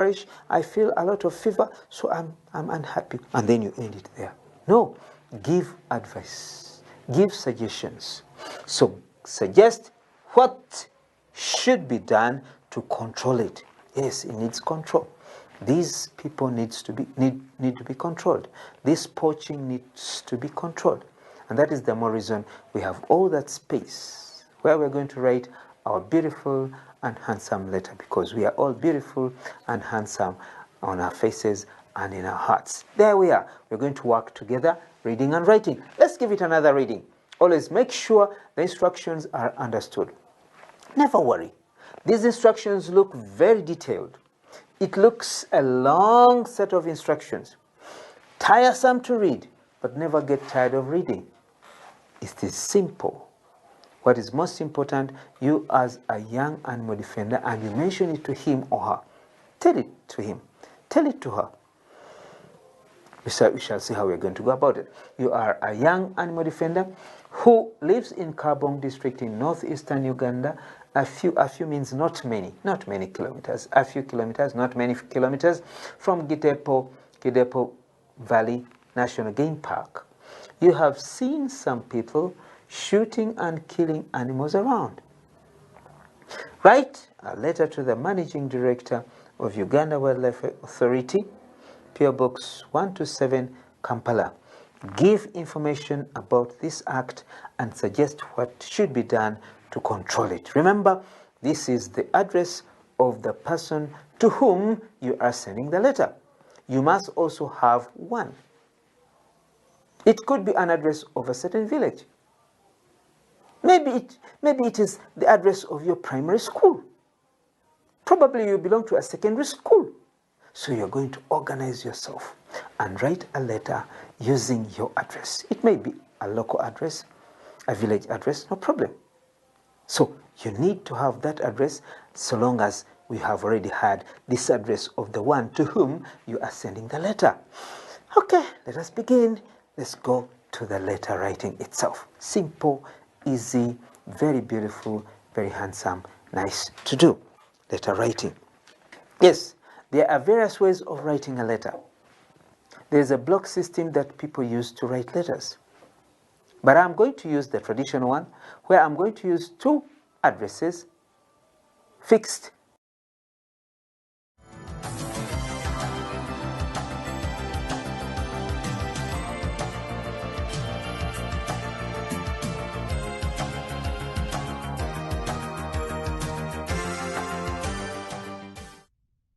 feverish, I feel a lot of fever, so I'm unhappy. And then you end it there. No, give advice, give suggestions. So suggest what should be done to control it. Yes, it needs control. These people need to be controlled. This poaching needs to be controlled. And that is the more reason we have all that space where we're going to write our beautiful and handsome letter, because we are all beautiful and handsome on our faces and in our hearts. There we are. We're going to work together, reading and writing. Let's give it another reading. Always make sure the instructions are understood. Never worry. These instructions look very detailed. It looks a long set of instructions. Tiresome to read, but never get tired of reading. It is simple. What is most important, you as a young animal defender, and you mention it to him or her. Tell it to him. Tell it to her. We shall see how we're going to go about it. You are a young animal defender who lives in Kabong district in northeastern Uganda. A few means not many kilometers. A few kilometers, not many kilometers from Kidepo Valley National Game Park. You have seen some people shooting and killing animals around. Write a letter to the Managing Director of Uganda Wildlife Authority, PO Box 127, Kampala. Give information about this act and suggest what should be done to control it. Remember, this is the address of the person to whom you are sending the letter. You must also have one. It could be an address of a certain village. Maybe it is the address of your primary school. Probably you belong to a secondary school. So you're going to organize yourself and write a letter using your address. It may be a local address, a village address, no problem. So you need to have that address so long as we have already had this address of the one to whom you are sending the letter. Okay, let us begin. Let's go to the letter writing itself. Simple, easy, very beautiful, very handsome, nice to do. Letter writing. Yes, there are various ways of writing a letter. There's a block system that people use to write letters. But I'm going to use the traditional one, where I'm going to use two addresses fixed.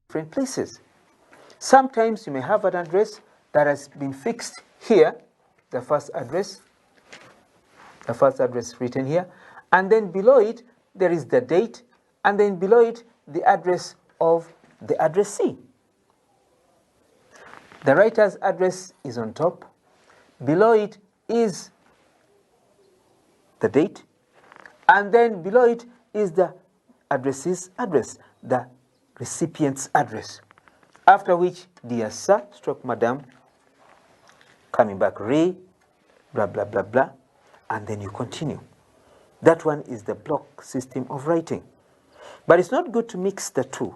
Different places. Sometimes you may have an address that has been fixed here, the first address written here, and then below it there is the date, and then below it the address of the addressee. The writer's address is on top. Below it is the date, and then below it is the addressee's address, the recipient's address. After which, dear sir, stroke madam, coming back, re, blah, blah, blah, blah, and then you continue. That one is the block system of writing. But it's not good to mix the two.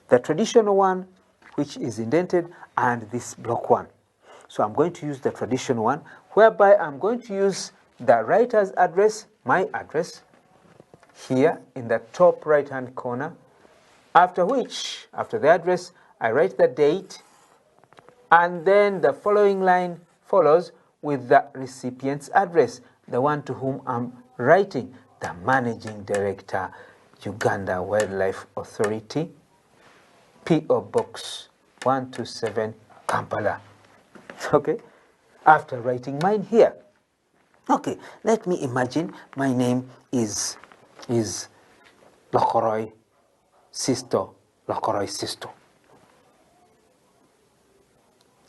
The traditional one, which is indented, and this block one. So I'm going to use the traditional one, whereby I'm going to use the writer's address, my address, here in the top right-hand corner. After which, after the address, I write the date, and then the following line follows with the recipient's address, the one to whom I'm writing, the Managing Director, Uganda Wildlife Authority, PO Box 127, Kampala. Okay? After writing mine here. Okay, let me imagine my name is Lokoroy Sisto.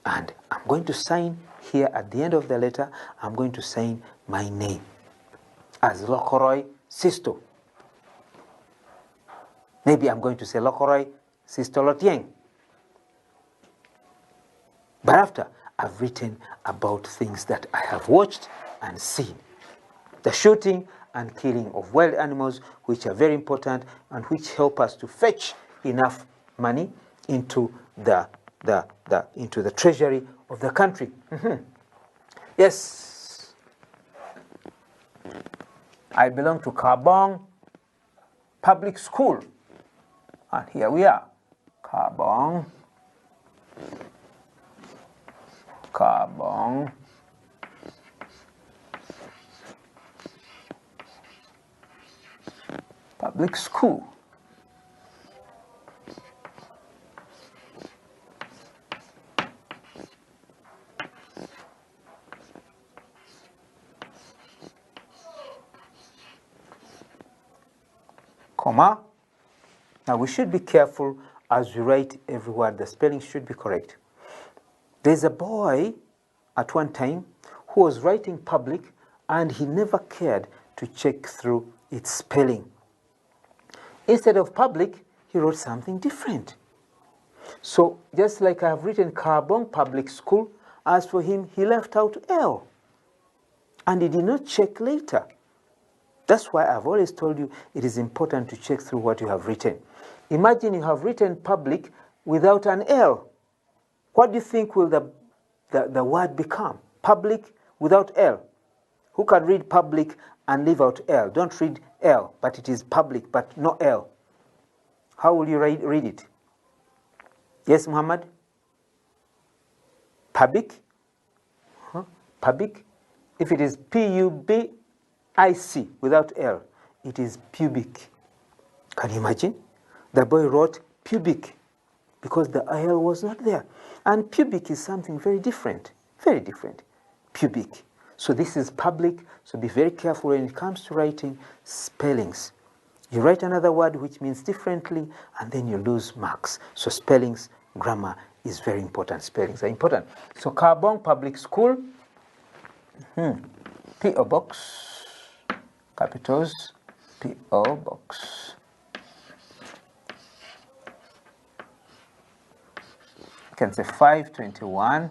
And I'm going to sign here at the end of the letter, I'm going to sign my name as Lokoroy Sisto. Maybe I'm going to say Lokoroy Sisto Lotieng. But after I've written about things that I have watched and seen, the shooting and killing of wild animals, which are very important and which help us to fetch enough money into into the treasury of the country. Yes, I belong to Kabong Public School, and here we are, Kabong Public School. Comma. Now we should be careful as we write every word. The spelling should be correct. There's a boy at one time who was writing public and he never cared to check through its spelling. Instead of public, he wrote something different. So just like I have written Kabong Public School, as for him, he left out L. And he did not check later. That's why I've always told you it is important to check through what you have written. Imagine you have written public without an L. What do you think will the word become? Public without L. Who can read public and leave out L? Don't read L, but it is public, but no L. How will you read it? Yes, Muhammad? Public? Public? If it is P-U-B-I-C without L, it is pubic. Can you imagine? The boy wrote pubic because the L was not there. And pubic is something very different. Very different. Pubic. So this is public, so be very careful when it comes to writing spellings. You write another word which means differently, and then you lose marks. So spellings, grammar is very important. Spellings are important. So Kabong Public School, P.O. Box, capitals, P.O. Box. You can say 521.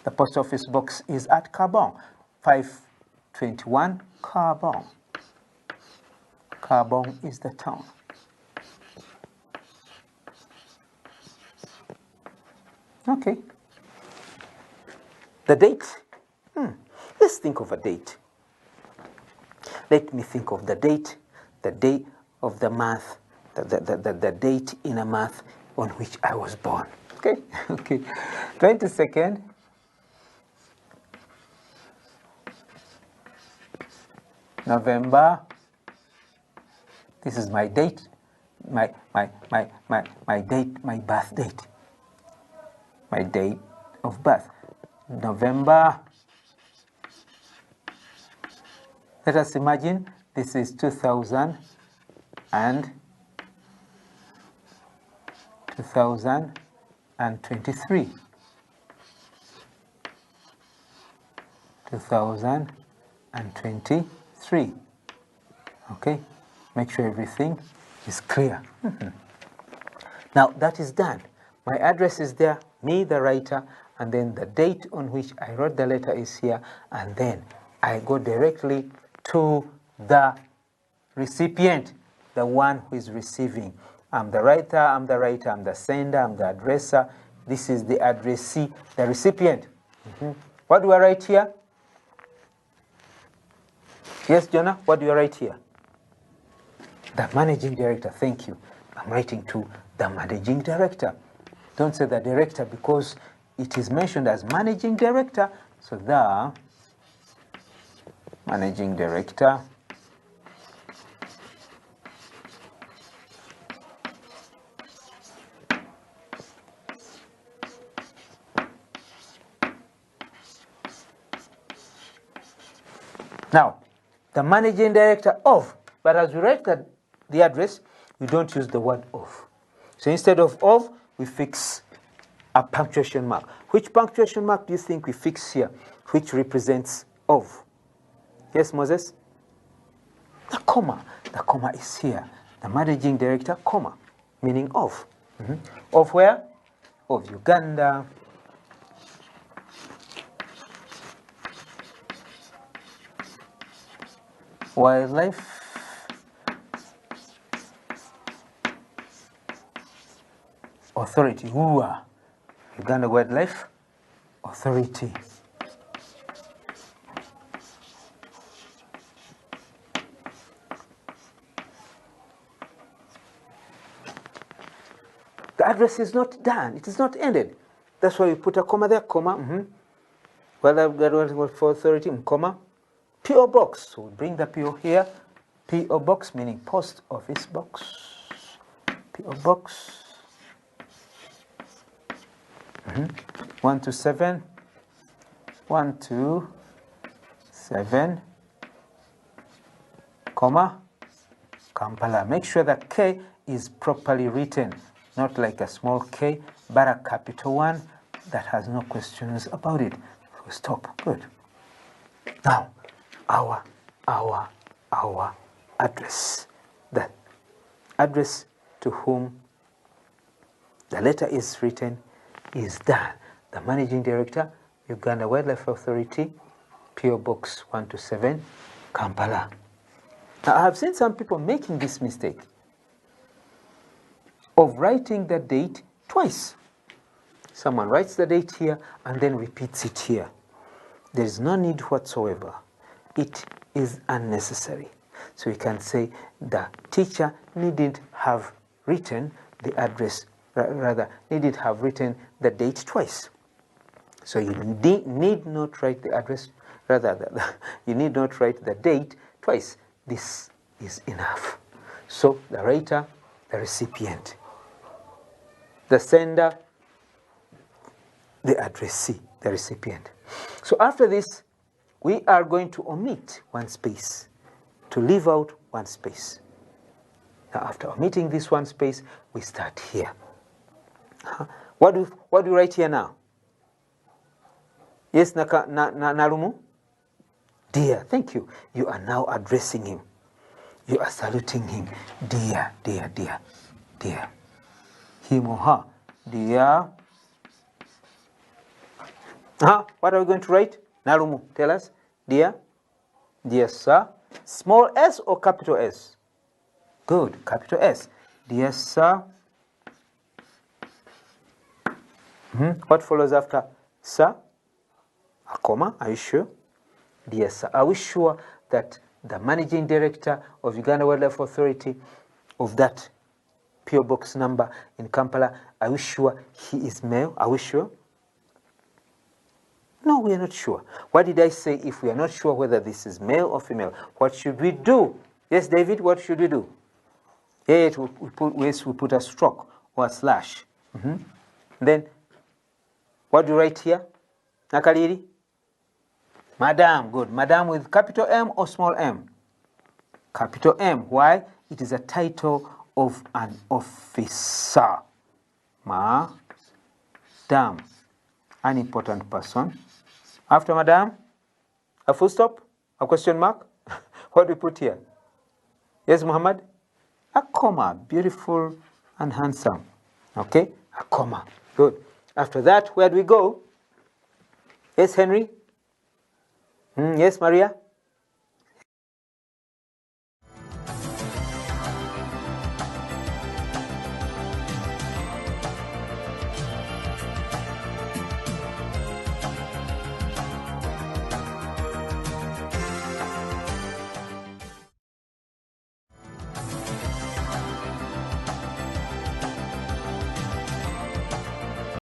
The post office box is at Kabong. 521 Kabong. Kabong is the town. Okay. The date. Let's think of a date. Let me think of the date of the month, the date in a month on which I was born. Okay? Okay. 22nd. November. This is my date, my date, my birth date. My date of birth. November. Let us imagine this is 2023. 2023. Okay, make sure everything is clear. Now that is done. My address is there, me the writer, and then the date on which I wrote the letter is here, and then I go directly to the recipient, the one who is receiving. I'm the writer, I'm the sender, I'm the addresser. This is the addressee, the recipient. What do I write here? Yes, Jonah, what do you write here? The managing director, thank you. I'm writing to the managing director. Don't say the director because it is mentioned as managing director. So the managing director. Now, the managing director of, but as we write the address, we don't use the word of. So instead of, we fix a punctuation mark. Which punctuation mark do you think we fix here, which represents of? Yes, Moses? The comma. The comma is here. The managing director, comma, meaning of. Of where? Of Uganda. Wildlife Authority, UWA, Uganda Wildlife Authority. The address is not done. It is not ended. That's why we put a comma there, comma. Wildlife Authority, comma. P.O. Box. So we bring the P.O. here. P.O. Box meaning post office box. P.O. Box. 127. 127. Comma. Kampala. Make sure that K is properly written, not like a small k, but a capital one that has no questions about it. So stop. Good. Now, our address. The address to whom the letter is written is done. The Managing Director, Uganda Wildlife Authority, P.O. Box 127, Kampala. Now, I have seen some people making this mistake of writing the date twice. Someone writes the date here and then repeats it here. There is no need whatsoever. It is unnecessary. So we can say the teacher needn't have written the address, rather needn't have written the date twice. So you need not write the address, you need not write the date twice. This is enough. So the writer, the recipient, the sender, the addressee, the recipient. So after this, we are going to omit one space, to leave out one space. Now after omitting this one space, we start here. What do you write here now? Yes, Narumu? Dear, thank you. You are now addressing him. You are saluting him. Dear, dear, dear, dear. Him or her. Dear. What are we going to write? Narumu, tell us. Dear. Dear sir. Small s or capital S? Good, capital S. Dear sir. What follows after sir? A comma, are you sure? Dear sir, are we sure that the Managing Director of Uganda Wildlife Authority of that P.O. Box number in Kampala, are we sure he is male? Are we sure? No, we are not sure. What did I say? If we are not sure whether this is male or female, what should we do? Yes, David, what should we do? Yes, we put a stroke or a slash. Then, what do you write here? Nakaliri? Madam, good. Madam with capital M or small m? Capital M. Why? It is a title of an officer. Madam, an important person. After Madam, a full stop? A question mark? What do we put here? Yes, Muhammad? A comma. Beautiful and handsome. Okay? A comma. Good. After that, where do we go? Yes, Henry? Yes, Maria?